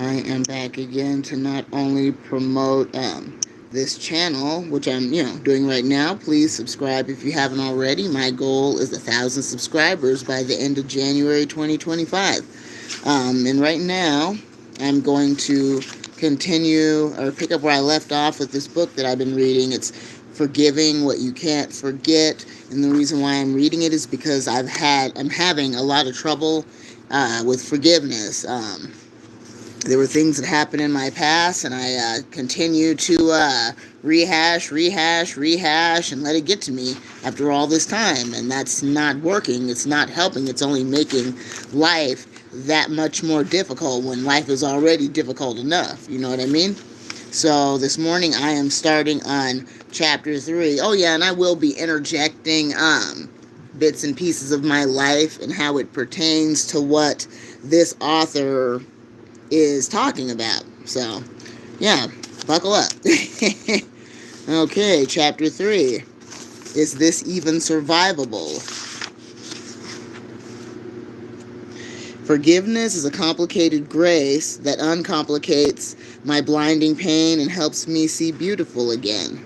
I am back again to not only promote this channel, which I'm doing right now. Please subscribe if you haven't already. My goal is 1,000 subscribers by the end of January 2025. And right now, I'm going to continue or pick up where I left off with this book that I've been reading. It's Forgiving What You Can't Forget, and the reason why I'm reading it is because I'm having a lot of trouble with forgiveness. There were things that happened in my past, and I continue to rehash, and let it get to me after all this time. And that's not working. It's not helping. It's only making life that much more difficult when life is already difficult enough. You know what I mean? So this morning I am starting on chapter 3. Oh yeah, and I will be interjecting bits and pieces of my life and how it pertains to what this author is talking about. So, yeah, buckle up. Okay, chapter 3. Is this even survivable? Forgiveness is a complicated grace that uncomplicates my blinding pain and helps me see beautiful again.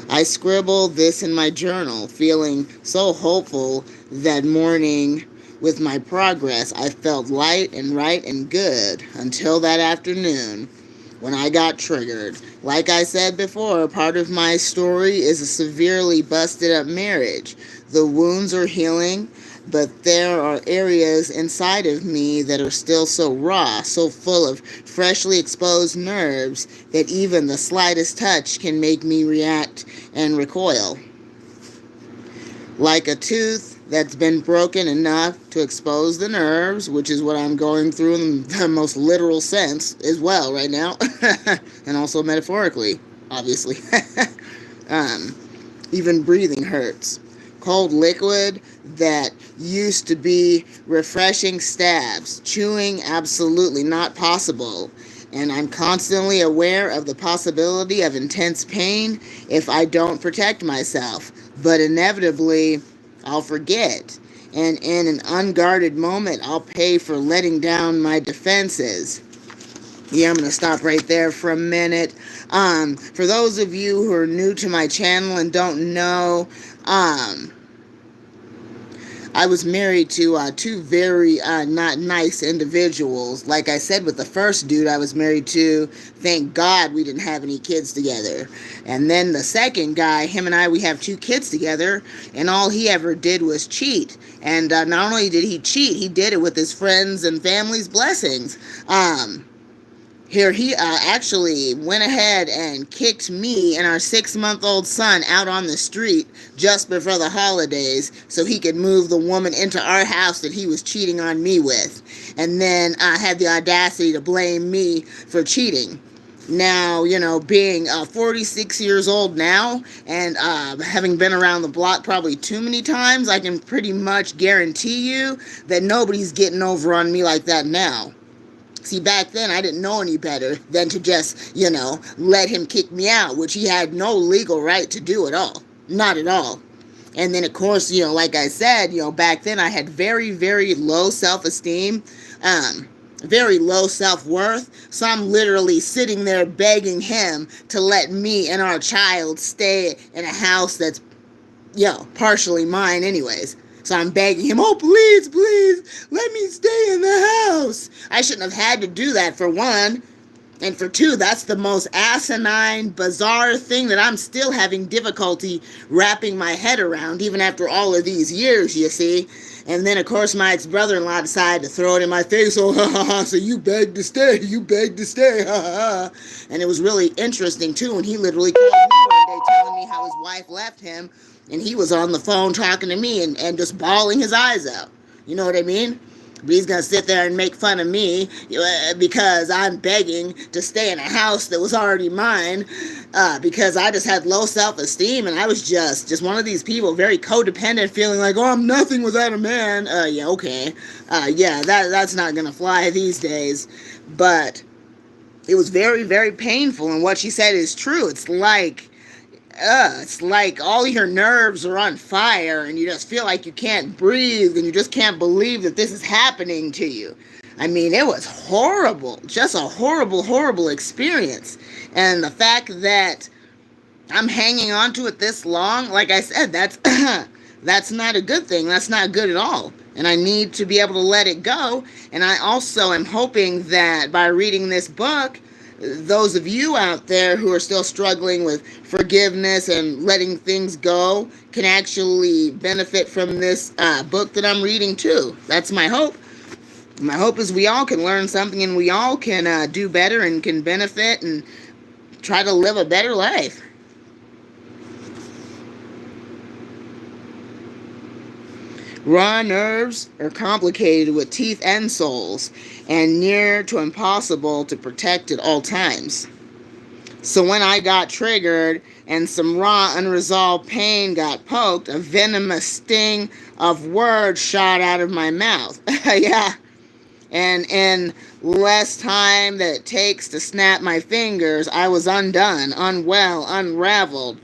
I scribbled this in my journal, feeling so hopeful that morning. With my progress, I felt light and right and good until that afternoon when I got triggered. Like I said before, part of my story is a severely busted up marriage. The wounds are healing, but there are areas inside of me that are still so raw, so full of freshly exposed nerves that even the slightest touch can make me react and recoil. Like a tooth that's been broken enough to expose the nerves, which is what I'm going through in the most literal sense as well right now, and also metaphorically, obviously. Even breathing hurts. Cold liquid that used to be refreshing stabs. Chewing absolutely not possible. And I'm constantly aware of the possibility of intense pain if I don't protect myself. But inevitably, I'll forget. And in an unguarded moment, I'll pay for letting down my defenses. Yeah, I'm going to stop right there for a minute. For those of you who are new to my channel and don't know, I was married to two very not nice individuals. Like I said, with the first dude I was married to, thank God we didn't have any kids together. And then the second guy, him and I, we have 2 kids together, and all he ever did was cheat. And not only did he cheat, he did it with his friends' and family's blessings. Here, he actually went ahead and kicked me and our 6-month-old son out on the street just before the holidays so he could move the woman into our house that he was cheating on me with. And then had the audacity to blame me for cheating. Now, being 46 years old now and having been around the block probably too many times, I can pretty much guarantee you that nobody's getting over on me like that now. See, back then, I didn't know any better than to just, let him kick me out, which he had no legal right to do at all. Not at all. And then, of course, like I said, back then I had very, very low self-esteem, very low self-worth. So I'm literally sitting there begging him to let me and our child stay in a house that's, partially mine anyways. So I'm begging him, oh, please, please, let me stay in the house. I shouldn't have had to do that, for one. And for two, that's the most asinine, bizarre thing that I'm still having difficulty wrapping my head around, even after all of these years, you see. And then, of course, my ex-brother-in-law decided to throw it in my face. Oh, ha, ha, ha, so you begged to stay, ha, ha, ha. And it was really interesting, too, when he literally called me one day telling me how his wife left him, and he was on the phone talking to me and just bawling his eyes out. You know what I mean? But he's going to sit there and make fun of me because I'm begging to stay in a house that was already mine because I just had low self-esteem, and I was just one of these people, very codependent, feeling like, oh, I'm nothing without a man. Yeah, okay. That's not going to fly these days. But it was very, very painful, and what she said is true. It's like all your nerves are on fire and you just feel like you can't breathe and you just can't believe that this is happening to you. I mean, it was horrible, just a horrible, horrible experience. And the fact that I'm hanging on to it this long, like I said, that's not a good thing. That's not good at all. And I need to be able to let it go. And I also am hoping that by reading this book, those of you out there who are still struggling with forgiveness and letting things go can actually benefit from this book that I'm reading too. That's my hope. My hope is we all can learn something and we all can do better and can benefit and try to live a better life. Raw nerves are complicated with teeth and souls, and near to impossible to protect at all times. So when I got triggered and some raw unresolved pain got poked, a venomous sting of words shot out of my mouth. Yeah. And in less time than it takes to snap my fingers, I was undone, unwell, unraveled.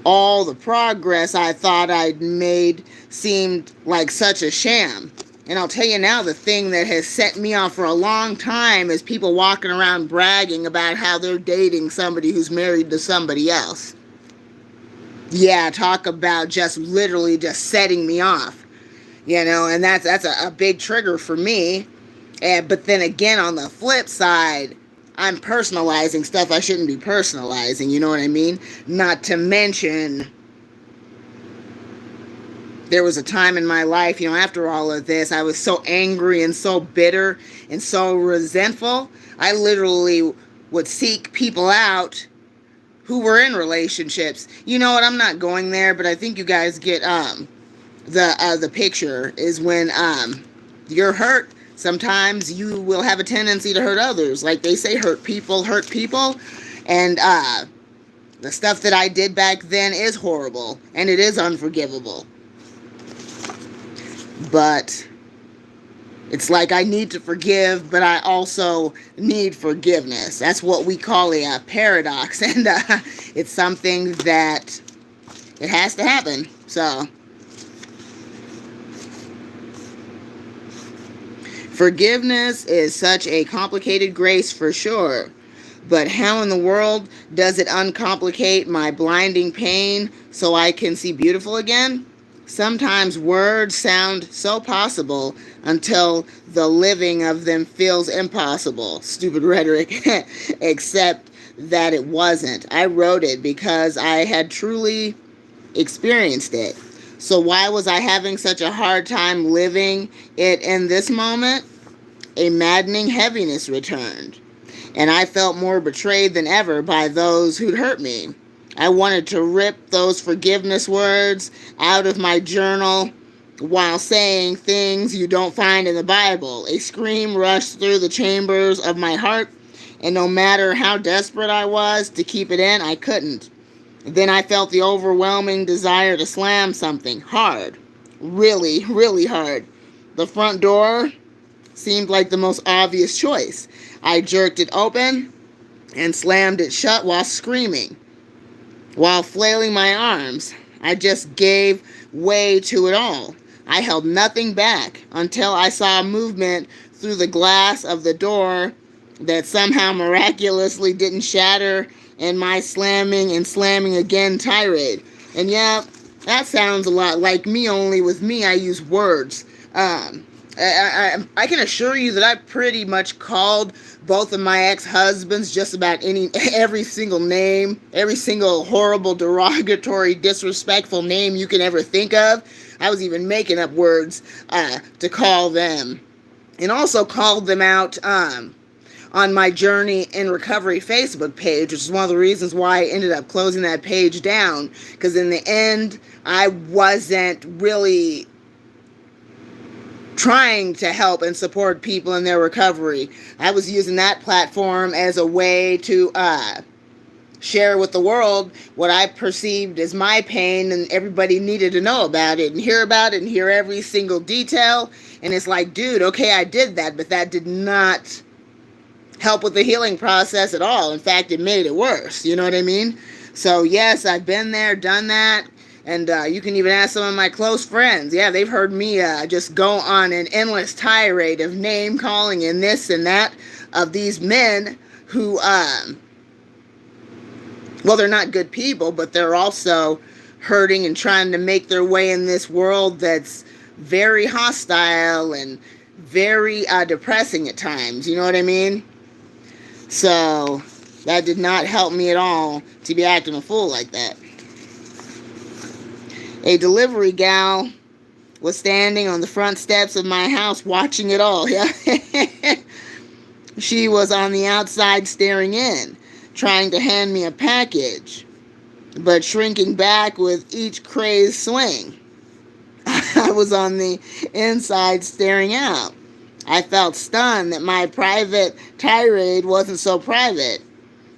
All the progress I thought I'd made seemed like such a sham. And I'll tell you now, the thing that has set me off for a long time is people walking around bragging about how they're dating somebody who's married to somebody else. Yeah, talk about just literally just setting me off. And that's a big trigger for me. But then again, on the flip side, I'm personalizing stuff I shouldn't be personalizing, you know what I mean? Not to mention, there was a time in my life, after all of this, I was so angry and so bitter and so resentful, I literally would seek people out who were in relationships. You know what, I'm not going there, but I think you guys get the picture is when you're hurt. Sometimes you will have a tendency to hurt others. Like they say, hurt people. And the stuff that I did back then is horrible. And it is unforgivable. But it's like I need to forgive, but I also need forgiveness. That's what we call a paradox. And it's something that it has to happen. So forgiveness is such a complicated grace for sure, but how in the world does it uncomplicate my blinding pain so I can see beautiful again? Sometimes words sound so possible until the living of them feels impossible. Stupid rhetoric, except that it wasn't. I wrote it because I had truly experienced it. So why was I having such a hard time living it in this moment? A maddening heaviness returned, and I felt more betrayed than ever by those who'd hurt me. I wanted to rip those forgiveness words out of my journal while saying things you don't find in the Bible. A scream rushed through the chambers of my heart, and no matter how desperate I was to keep it in, I couldn't. Then I felt the overwhelming desire to slam something hard. Really, really hard. The front door seemed like the most obvious choice. I jerked it open and slammed it shut while screaming, while flailing my arms. I just gave way to it all. I held nothing back until I saw movement through the glass of the door that somehow miraculously didn't shatter in my slamming and slamming again tirade. And yeah, that sounds a lot like me, only with me I use words. I can assure you that I pretty much called both of my ex-husbands just about every single name, every single horrible, derogatory, disrespectful name you can ever think of. I was even making up words to call them. And also called them out on my Journey in Recovery Facebook page, which is one of the reasons why I ended up closing that page down. Because in the end, I wasn't really trying to help and support people in their recovery. I was using that platform as a way to share with the world what I perceived as my pain, and everybody needed to know about it and hear about it and hear every single detail. And it's like, dude, okay, I did that, but that did not help with the healing process at all. In fact, it made it worse. You know what I mean? So yes, I've been there, done that. And you can even ask some of my close friends. Yeah, they've heard me just go on an endless tirade of name calling and this and that of these men who, well, they're not good people, but they're also hurting and trying to make their way in this world that's very hostile and very depressing at times. You know what I mean? So that did not help me at all to be acting a fool like that. A delivery gal was standing on the front steps of my house watching it all. Yeah. She was on the outside staring in, trying to hand me a package, but shrinking back with each crazed swing. I was on the inside staring out. I felt stunned that my private tirade wasn't so private,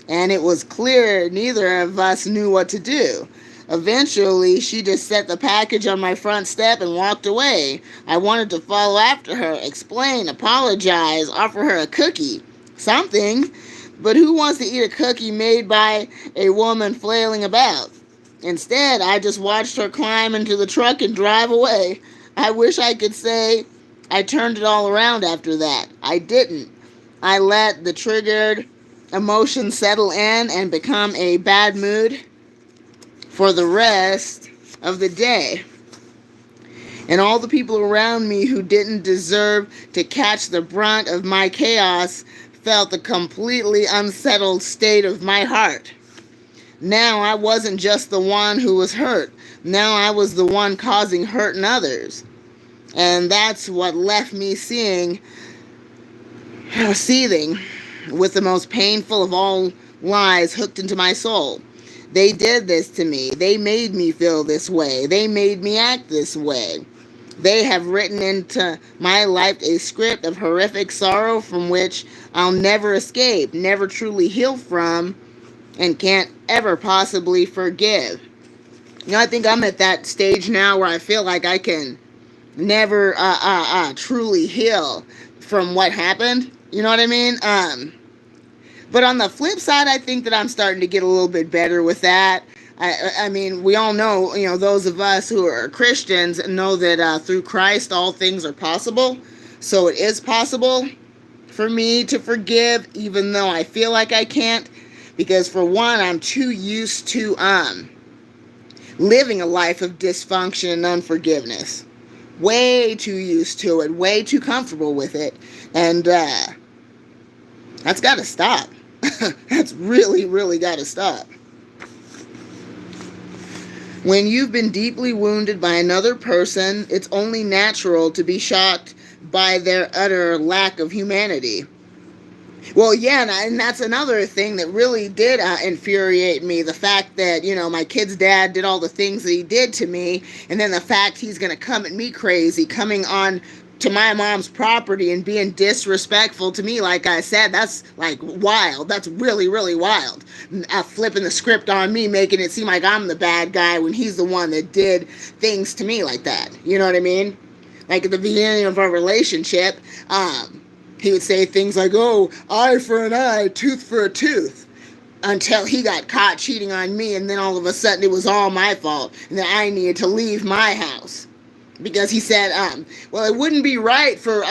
and it was clear neither of us knew what to do. Eventually, she just set the package on my front step and walked away. I wanted to follow after her, explain, apologize, offer her a cookie, something, but who wants to eat a cookie made by a woman flailing about? Instead, I just watched her climb into the truck and drive away. I wish I could say I turned it all around after that. I didn't. I let the triggered emotions settle in and become a bad mood for the rest of the day. And all the people around me who didn't deserve to catch the brunt of my chaos felt the completely unsettled state of my heart. Now I wasn't just the one who was hurt. Now I was the one causing hurt in others. And that's what left me seething with the most painful of all lies hooked into my soul. They did this to me. They made me feel this way. They made me act this way. They have written into my life a script of horrific sorrow from which I'll never escape, never truly heal from, and can't ever possibly forgive. You know, I think I'm at that stage now where I feel like I can never truly heal from what happened. You know what I mean? But on the flip side, I think that I'm starting to get a little bit better with that. I mean, we all know, you know, those of us who are Christians know that through Christ all things are possible. So it is possible for me to forgive, even though I feel like I can't. Because for one, I'm too used to living a life of dysfunction and unforgiveness. Way too used to it, way too comfortable with it. And that's got to stop. That's really, really got to stop. When you've been deeply wounded by another person, it's only natural to be shocked by their utter lack of humanity. Well, yeah, and that's another thing that really did infuriate me. The fact that, you know, my kid's dad did all the things that he did to me, and then the fact he's going to come at me crazy, coming on to my mom's property and being disrespectful to me. Like I said, that's like wild. That's really, really wild. Flipping the script on me, making it seem like I'm the bad guy when he's the one that did things to me like that. You know what I mean? Like at the beginning of our relationship, he would say things like, oh, eye for an eye, tooth for a tooth, until he got caught cheating on me, and then all of a sudden it was all my fault, and that I needed to leave my house. Because he said, well, it wouldn't be right for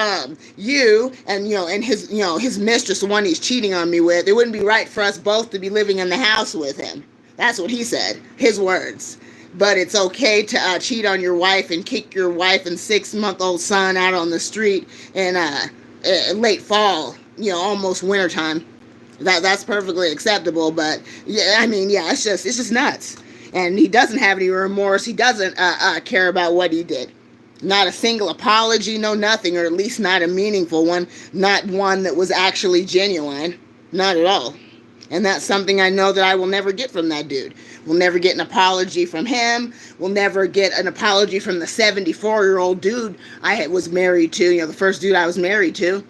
you and, you know, and his, you know, his mistress, the one he's cheating on me with, it wouldn't be right for us both to be living in the house with him. That's what he said, his words. But it's okay to cheat on your wife and kick your wife and 6-month-old son out on the street in late fall, you know, almost wintertime. That's perfectly acceptable. But yeah, I mean, yeah, it's just nuts. And he doesn't have any remorse. He doesn't care about what he did. Not a single apology, no nothing, or at least not a meaningful one. Not one that was actually genuine. Not at all. And that's something I know that I will never get from that dude. We'll never get an apology from him. We'll never get an apology from the 74-year-old dude I was married to, you know, the first dude I was married to,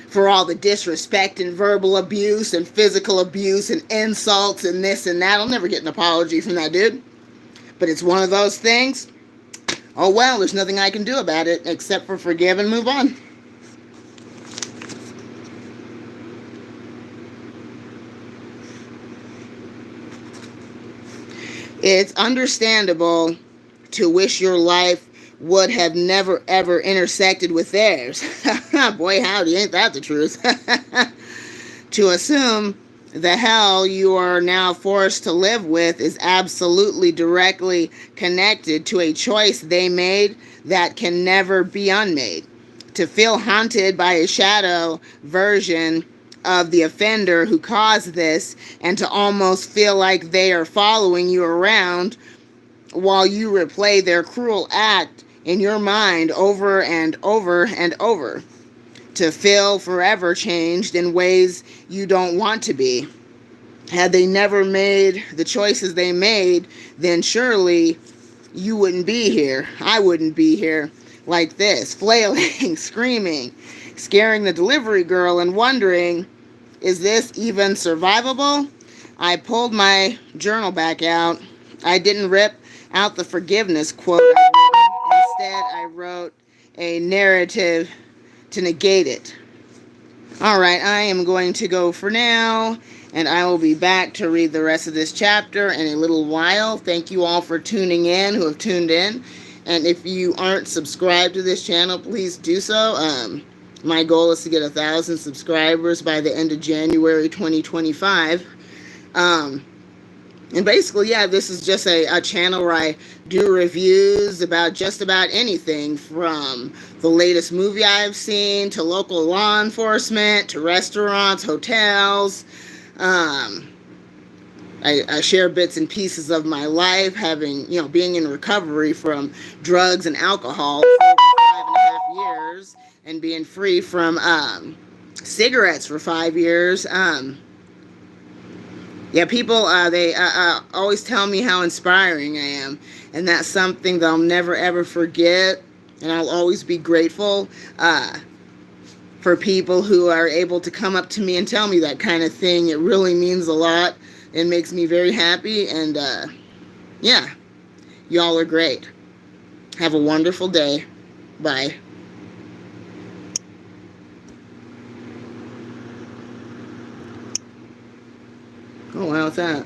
for all the disrespect and verbal abuse and physical abuse and insults and this and that. I'll never get an apology from that dude. But it's one of those things. Oh, well, there's nothing I can do about it except for forgive and move on. It's understandable to wish your life would have never ever intersected with theirs. Boy, howdy, ain't that the truth? To assume the hell you are now forced to live with is absolutely directly connected to a choice they made that can never be unmade. To feel haunted by a shadow version of the offender who caused this, and to almost feel like they are following you around while you replay their cruel act in your mind over and over and over. To feel forever changed in ways you don't want to be. Had they never made the choices they made, then surely you wouldn't be here. I wouldn't be here like this, flailing, screaming, scaring the delivery girl and wondering, is this even survivable? I pulled my journal back out. I didn't rip out the forgiveness quote I'd written. Instead, I wrote a narrative to negate it. All right, I am going to go for now, and I will be back to read the rest of this chapter in a little while. Thank you all for tuning in, who have tuned in. And if you aren't subscribed to this channel, please do so. My goal is to get 1,000 subscribers by the end of January 2025. And basically, yeah, this is just a channel where I do reviews about just about anything, from the latest movie I've seen to local law enforcement to restaurants, hotels. I share bits and pieces of my life, being in recovery from drugs and alcohol for 5.5 years and being free from cigarettes for 5 years. Yeah, people, they always tell me how inspiring I am, and that's something that I'll never, ever forget, and I'll always be grateful for people who are able to come up to me and tell me that kind of thing. It really means a lot. It makes me very happy, and yeah, y'all are great. Have a wonderful day. Bye. Oh, wow, what's that?